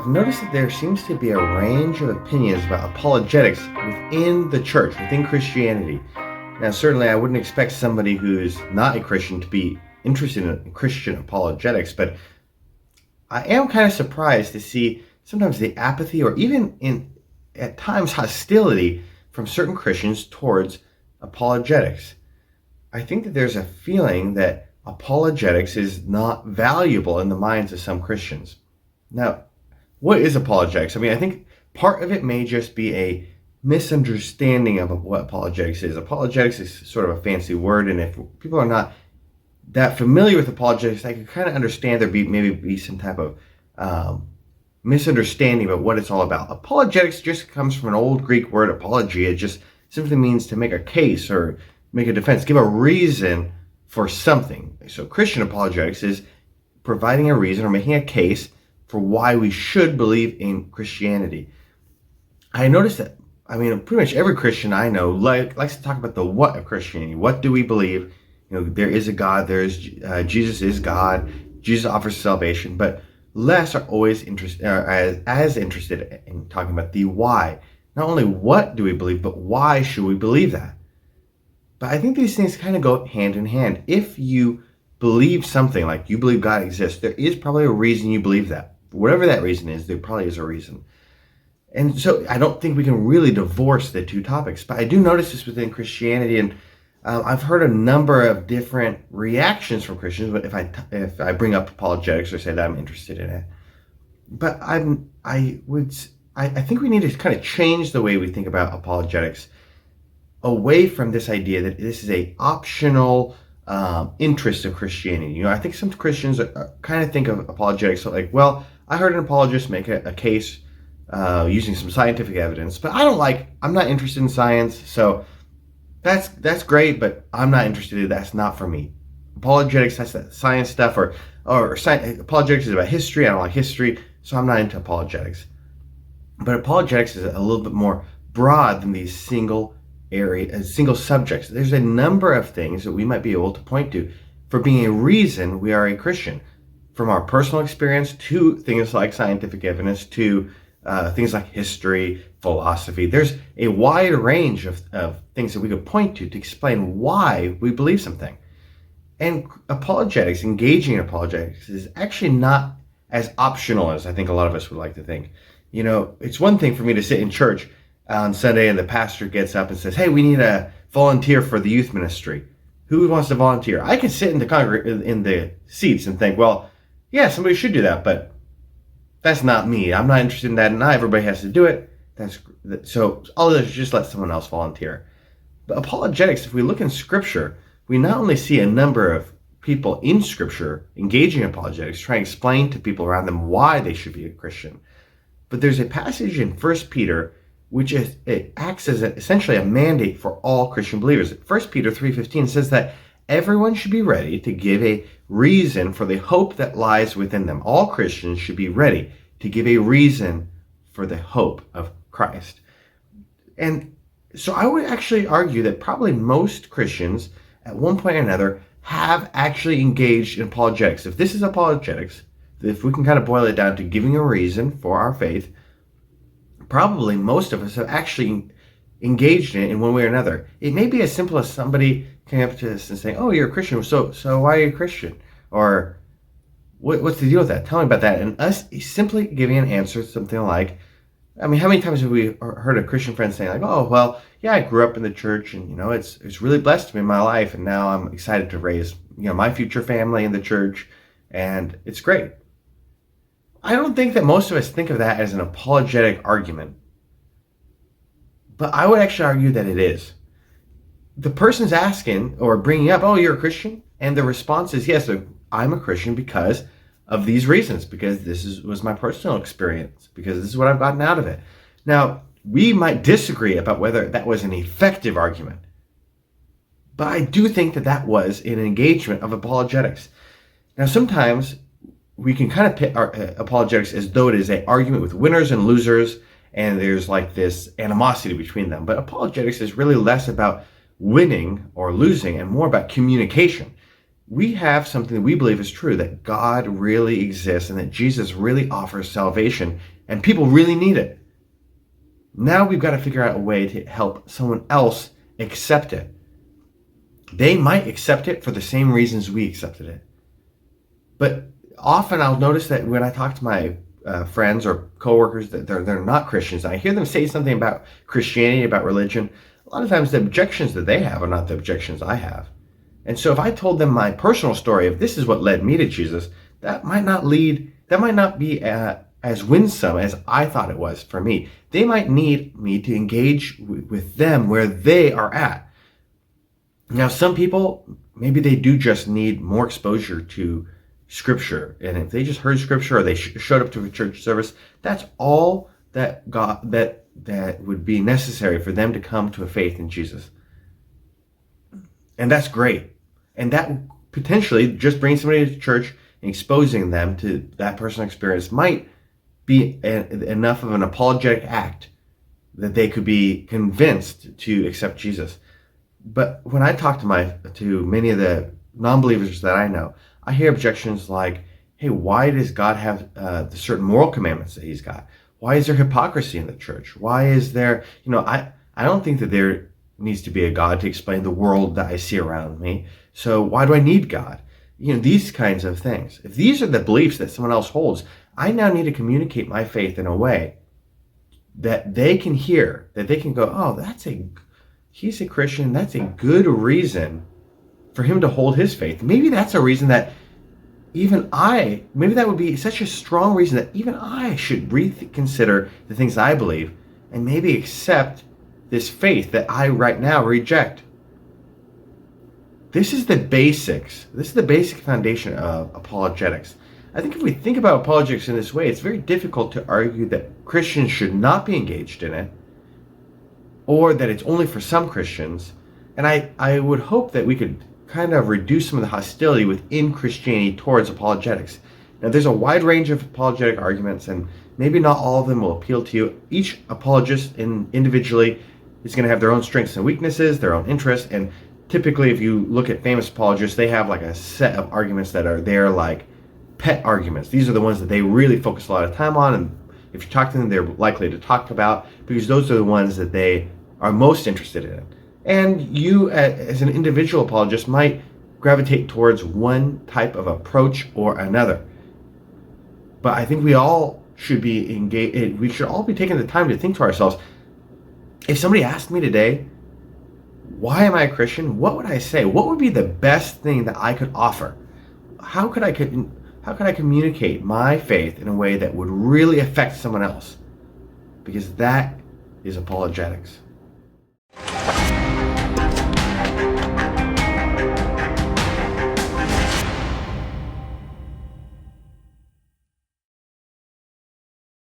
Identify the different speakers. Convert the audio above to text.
Speaker 1: I've noticed that there seems to be a range of opinions about apologetics within the church, within Christianity. Now, certainly I wouldn't expect somebody who's not a Christian to be interested in Christian apologetics, but I am kind of surprised to see sometimes the apathy or even at times hostility from certain Christians towards apologetics. I think that there's a feeling that apologetics is not valuable in the minds of some Christians. Now, what is apologetics? I think part of it may just be a misunderstanding of what apologetics is. Apologetics is sort of a fancy word, and if people are not that familiar with apologetics, I can kind of understand there maybe be some type of misunderstanding about what it's all about. Apologetics just comes from an old Greek word, apologia. It just simply means to make a case or make a defense, give a reason for something. So Christian apologetics is providing a reason or making a case for why we should believe in Christianity. I noticed that, pretty much every Christian I know likes to talk about the what of Christianity. What do we believe? There is a God, Jesus is God, Jesus offers salvation, but less are always as interested in talking about the why. Not only what do we believe, but why should we believe that? But I think these things kind of go hand in hand. If you believe something, like you believe God exists, there is probably a reason you believe that. Whatever that reason is, there probably is a reason. And so I don't think we can really divorce the two topics, but I do notice this within Christianity, and I've heard a number of different reactions from Christians if I bring up apologetics or say that I'm interested in it. But I think we need to kind of change the way we think about apologetics away from this idea that this is a optional interest of Christianity. I think some Christians kind of think of apologetics like, well, I heard an apologist make a case using some scientific evidence, but I'm not interested in science, so that's great, but I'm not interested in it. That's not for me. Apologetics, that's that science stuff, or apologetics is about history. I don't like history, so I'm not into apologetics. But apologetics is a little bit more broad than these single subjects. There's a number of things that we might be able to point to for being a reason we are a Christian, from our personal experience to things like scientific evidence to things like history, philosophy. There's a wide range of things that we could point to explain why we believe something. And apologetics, engaging in apologetics, is actually not as optional as I think a lot of us would like to think. It's one thing for me to sit in church on Sunday and the pastor gets up and says, hey, we need a volunteer for the youth ministry. Who wants to volunteer? I can sit in the seats and think, well, yeah, somebody should do that, but that's not me. I'm not interested in that, and not everybody has to do it. So all of this, just let someone else volunteer. But apologetics, if we look in Scripture, we not only see a number of people in Scripture engaging in apologetics, trying to explain to people around them why they should be a Christian, but there's a passage in 1 Peter which it acts as essentially a mandate for all Christian believers. 1 Peter 3:15 says that everyone should be ready to give a reason for the hope that lies within them. All Christians should be ready to give a reason for the hope of Christ. And so I would actually argue that probably most Christians at one point or another have actually engaged in apologetics. If this is apologetics, if we can kind of boil it down to giving a reason for our faith, probably most of us have actually engaged in it in one way or another. It may be as simple as somebody coming up to us and saying, oh, you're a Christian, so why are you a Christian? Or what's the deal with that? Tell me about that. And us simply giving an answer, something like, how many times have we heard a Christian friend saying like, oh, well, yeah, I grew up in the church and, it's really blessed me in my life. And now I'm excited to raise, my future family in the church. And it's great. I don't think that most of us think of that as an apologetic argument. But I would actually argue that it is. The person's asking or bringing up, oh, you're a Christian? And the response is, yes, I'm a Christian because of these reasons, because this was my personal experience, because this is what I've gotten out of it. Now, we might disagree about whether that was an effective argument, but I do think that was an engagement of apologetics. Now, sometimes we can kind of pit our apologetics as though it is an argument with winners and losers, and there's like this animosity between them. But apologetics is really less about winning or losing and more about communication. We have something that we believe is true, that God really exists and that Jesus really offers salvation and people really need it. Now we've got to figure out a way to help someone else accept it. They might accept it for the same reasons we accepted it. But often I'll notice that when I talk to my friends or coworkers that they're not Christians, and I hear them say something about Christianity, about religion, a lot of times the objections that they have are not the objections I have. And so if I told them my personal story of this is what led me to Jesus, that might not be as winsome as I thought it was for me. They might need me to engage with them where they are at. Now, some people, maybe they do just need more exposure to Scripture. And if they just heard Scripture or they showed up to a church service, that's all that would be necessary for them to come to a faith in Jesus. And that's great. And that potentially just bringing somebody to church and exposing them to that personal experience might be enough of an apologetic act that they could be convinced to accept Jesus. But when I talk to many of the non-believers that I know, I hear objections like, hey, why does God have the certain moral commandments that he's got? Why is there hypocrisy in the church? Why is there, I don't think that there needs to be a God to explain the world that I see around me. So why do I need God? These kinds of things. If these are the beliefs that someone else holds, I now need to communicate my faith in a way that they can hear, that they can go, oh, he's a Christian. That's a good reason for him to hold his faith. Maybe that's a reason that maybe that would be such a strong reason that even I should reconsider the things I believe and maybe accept this faith that I right now reject. This is the basics. This is the basic foundation of apologetics. I think if we think about apologetics in this way, it's very difficult to argue that Christians should not be engaged in it, or that it's only for some Christians. And I would hope that we could kind of reduce some of the hostility within Christianity towards apologetics. Now, there's a wide range of apologetic arguments, and maybe not all of them will appeal to you. Each apologist individually is going to have their own strengths and weaknesses, their own interests, and typically if you look at famous apologists, they have like a set of arguments that are their like pet arguments. These are the ones that they really focus a lot of time on, and if you talk to them, they're likely to talk about, because those are the ones that they are most interested in. And you, as an individual apologist, might gravitate towards one type of approach or another. But I think we all should be engaged. We should all be taking the time to think to ourselves, if somebody asked me today, why am I a Christian? What would I say? What would be the best thing that I could offer? How could I communicate my faith in a way that would really affect someone else? Because that is apologetics.